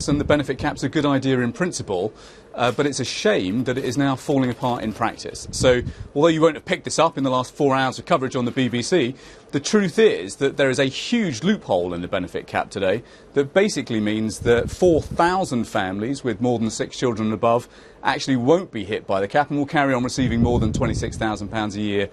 And the benefit cap's a good idea in principle, but it's a shame that it is now falling apart in practice. So although you won't have picked this up in the last 4 hours of coverage on the BBC, the truth is that there is a huge loophole in the benefit cap today that basically means that 4,000 families with more than 6 children and above actually won't be hit by the cap and will carry on receiving more than £26,000 a year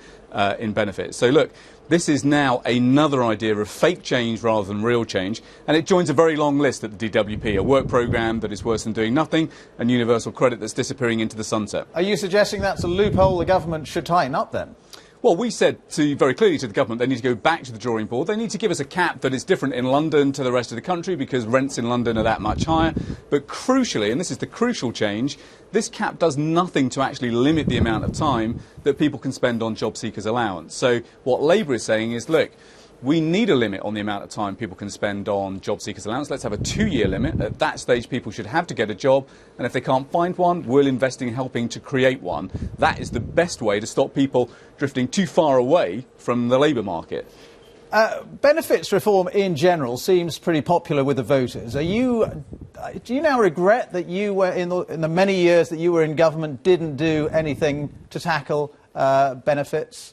in benefits. So look, this is now another idea of fake change rather than real change, and it joins a very long list at the DWP, a work programme that is worse than doing nothing, and universal credit that's disappearing into the sunset. Are you suggesting that's a loophole the government should tighten up then? Well, we said very clearly to the government they need to go back to the drawing board. They need to give us a cap that is different in London to the rest of the country because rents in London are that much higher. But crucially, and this is the crucial change, this cap does nothing to actually limit the amount of time that people can spend on job seekers allowance. So what Labour is saying is, look, we need a limit on the amount of time people can spend on job seekers allowance. Let's have a 2-year limit. At that stage, people should have to get a job. And if they can't find one, we're investing in helping to create one. That is the best way to stop people drifting too far away from the labour market. Benefits reform in general seems pretty popular with the voters. Do you now regret that you were in the many years that you were in government didn't do anything to tackle benefits?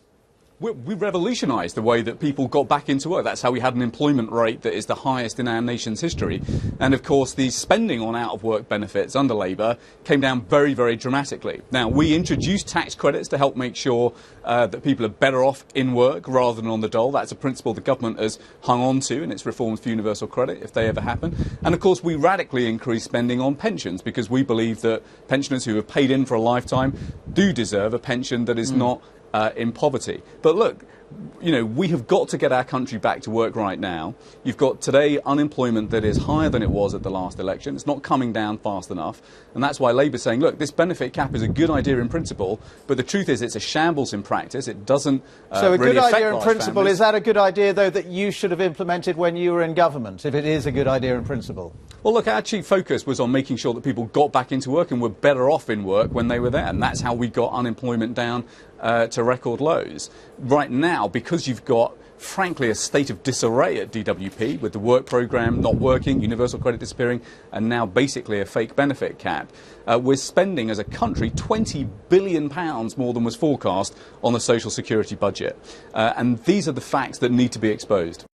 We revolutionised the way that people got back into work. That's how we had an employment rate that is the highest in our nation's history. And of course, the spending on out-of-work benefits under Labour came down very, very dramatically. Now, we introduced tax credits to help make sure that people are better off in work rather than on the dole. That's a principle the government has hung on to in its reforms for universal credit, if they ever happen. And of course, we radically increased spending on pensions because we believe that pensioners who have paid in for a lifetime do deserve a pension that is not in poverty. But look, you know, we have got to get our country back to work right now. You've got today unemployment that is higher than it was at the last election. It's not coming down fast enough. And that's why Labour's saying, look, this benefit cap is a good idea in principle, but the truth is it's a shambles in practice. It doesn't So a really good idea in principle, families. is that a good idea, though, that you should have implemented when you were in government, if it is a good idea in principle? Well, look, our chief focus was on making sure that people got back into work and were better off in work when they were there. And that's how we got unemployment down to record lows. Right now, because you've got, frankly, a state of disarray at DWP with the work programme not working, universal credit disappearing, and now basically a fake benefit cap, we're spending as a country £20 billion more than was forecast on the social security budget. And these are the facts that need to be exposed.